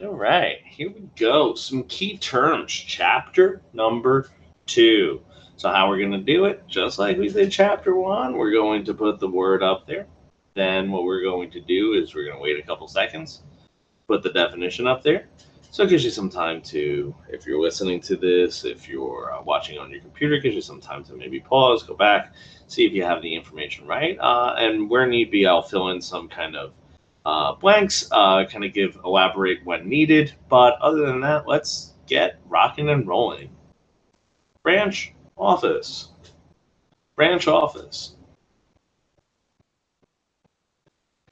All right, here we go. Some key terms, chapter number 2. So how we're going to do it, just like we did chapter 1, we're going to put the word up there. Then what we're going to do is we're going to wait a couple seconds, put the definition up there. So it gives you some time to, if you're listening to this, if you're watching on your computer, it gives you some time to maybe pause, go back, see if you have the information right. And where need be, I'll fill in some kind of blanks, kind of elaborate when needed. But other than that, let's get rocking and rolling. Branch office. Branch office.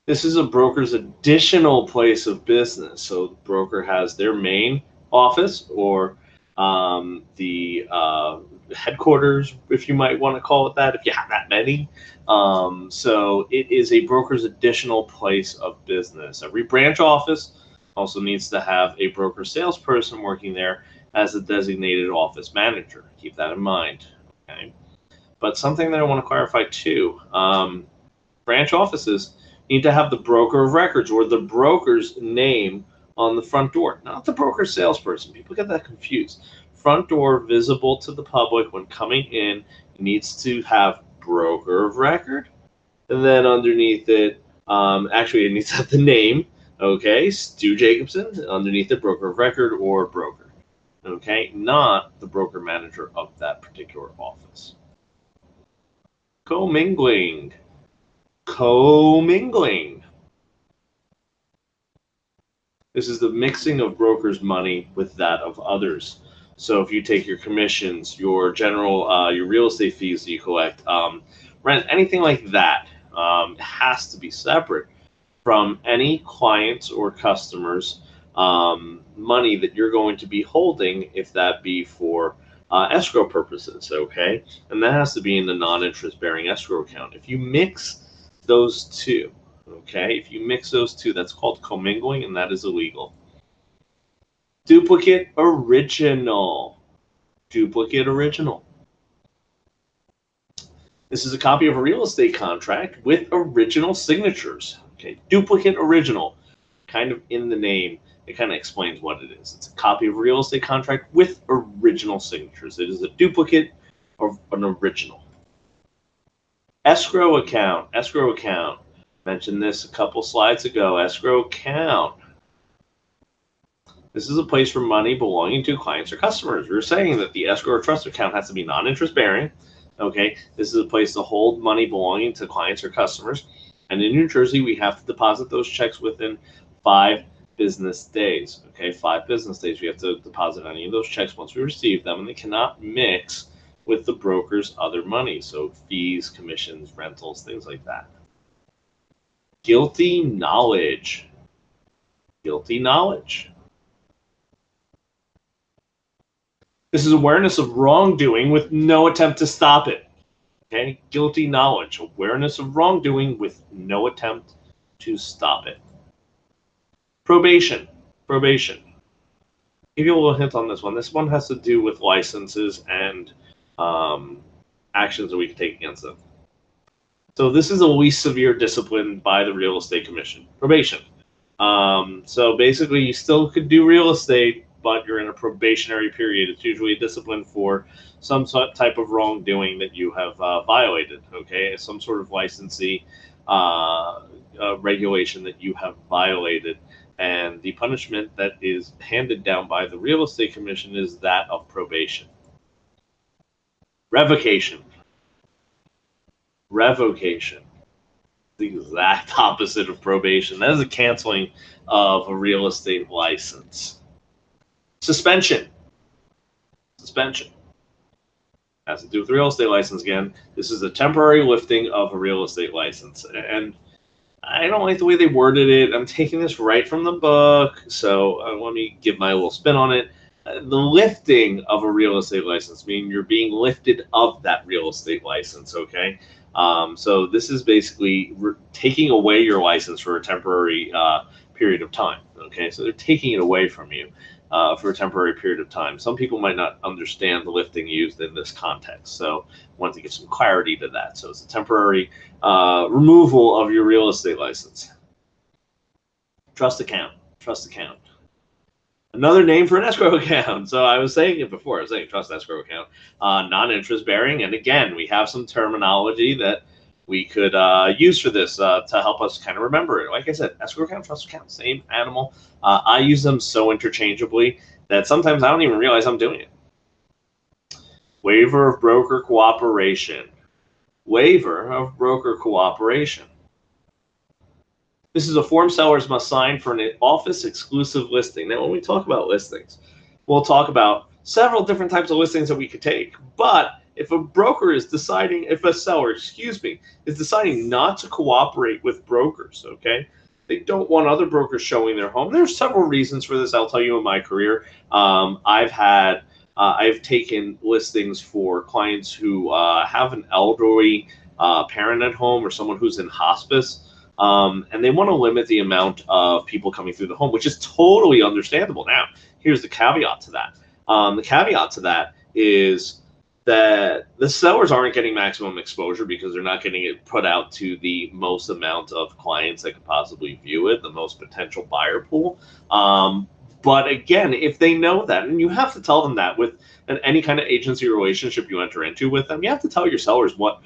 This is a broker's additional place of business. So the broker has their main office or the headquarters, if you might want to call it that, if you have that many. So it is a broker's additional place of business. Every branch office also needs to have a broker salesperson working there as a designated office manager. Keep that in mind. Okay. But something that I want to clarify too, branch offices need to have the broker of records or the broker's name on the front door, not the broker salesperson. People get that confused. Front door visible to the public when coming in needs to have broker of record, and then underneath it, actually it needs to have the name. Okay, Stu Jacobson underneath the broker of record or broker. Okay, not the broker manager of that particular office. Commingling. Commingling. This is the mixing of brokers' money with that of others. So if you take your commissions, your your real estate fees that you collect, rent, anything like that, has to be separate from any clients or customers' money that you're going to be holding, if that be for escrow purposes, okay? And that has to be in the non-interest bearing escrow account. If you mix those two, okay, if you mix those two, that's called commingling, and that is illegal. Duplicate original. Duplicate original. This is a copy of a real estate contract with original signatures. Okay, duplicate original, kind of in the name, it kind of explains what it is. It's a copy of a real estate contract with original signatures. It is a duplicate of an original. Escrow account. Escrow account. Mentioned this a couple slides ago. Escrow account. This is a place for money belonging to clients or customers. We're saying that the escrow or trust account has to be non-interest bearing. Okay, this is a place to hold money belonging to clients or customers. And in New Jersey, we have to deposit those checks within 5 business days. Okay, 5 business days. We have to deposit any of those checks once we receive them, and they cannot mix with the broker's other money. So fees, commissions, rentals, things like that. Guilty knowledge. Guilty knowledge. This is awareness of wrongdoing with no attempt to stop it. Okay, guilty knowledge, awareness of wrongdoing with no attempt to stop it. Probation. Probation. I'll give you a little hint on this one. This one has to do with licenses and actions that we can take against them. So this is the least severe discipline by the Real Estate Commission. Probation. So basically, you still could do real estate, but you're in a probationary period. It's usually a discipline for some type of wrongdoing that you have violated, okay? Some sort of licensee regulation that you have violated. And the punishment that is handed down by the Real Estate Commission is that of probation. Revocation. Revocation. The exact opposite of probation. That is a canceling of a real estate license. Suspension. Suspension. Has to do with real estate license again. This is a temporary lifting of a real estate license. And I don't like the way they worded it. I'm taking this right from the book, so let me give my little spin on it. The lifting of a real estate license, meaning you're being lifted of that real estate license, okay? So this is basically taking away your license for a temporary period of time, okay? So they're taking it away from you for a temporary period of time. Some people might not understand the lifting used in this context, so I want to give some clarity to that. So it's a temporary removal of your real estate license. Trust account. Trust account. Another name for an escrow account. So I was saying it before. I was saying trust escrow account, non-interest bearing. And again, we have some terminology that we could use for this to help us kind of remember it. Like I said, escrow account, trust account, same animal. I use them so interchangeably that sometimes I don't even realize I'm doing it. Waiver of broker cooperation. Waiver of broker cooperation. This is a form sellers must sign for an office exclusive listing. Now, when we talk about listings, we'll talk about several different types of listings that we could take. But if a broker is deciding, if a seller, excuse me, is deciding not to cooperate with brokers, okay, they don't want other brokers showing their home. There's several reasons for this. I'll tell you in my career, I've taken listings for clients who have an elderly parent at home or someone who's in hospice. And they want to limit the amount of people coming through the home, which is totally understandable. Now, here's the caveat to that. The caveat to that is that the sellers aren't getting maximum exposure because they're not getting it put out to the most amount of clients that could possibly view it, the most potential buyer pool. But again, if they know that, and you have to tell them that with any kind of agency relationship you enter into with them, you have to tell your sellers what,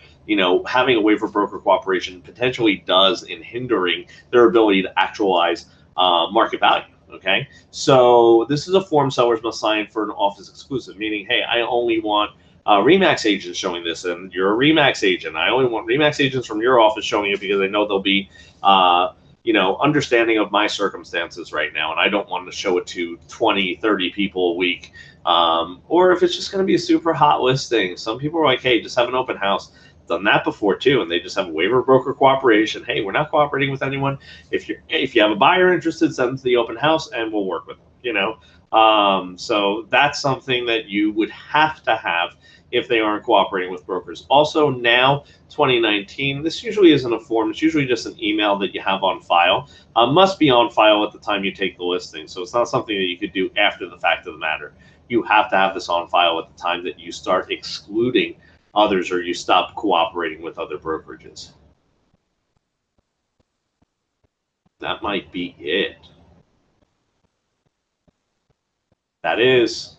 having a waiver broker cooperation potentially does in hindering their ability to actualize market value. Okay, so this is a form sellers must sign for an office exclusive, meaning, hey, I only want Remax agents showing this, and you're a Remax agent. I only want Remax agents from your office showing it because I know they'll be, understanding of my circumstances right now, and I don't want to show it to 20, 30 people a week. Or if it's just going to be a super hot listing, some people are like, hey, just have an open house. Done that before too, and they just have a waiver of broker cooperation. Hey, we're not cooperating with anyone. If you have a buyer interested, send them to the open house, and we'll work with them. So that's something that you would have to have if they aren't cooperating with brokers. Also, now 2019, this usually isn't a form. It's usually just an email that you have on file. Must be on file at the time you take the listing. So it's not something that you could do after the fact of the matter. You have to have this on file at the time that you start excluding others or you stop cooperating with other brokerages. That might be it. That is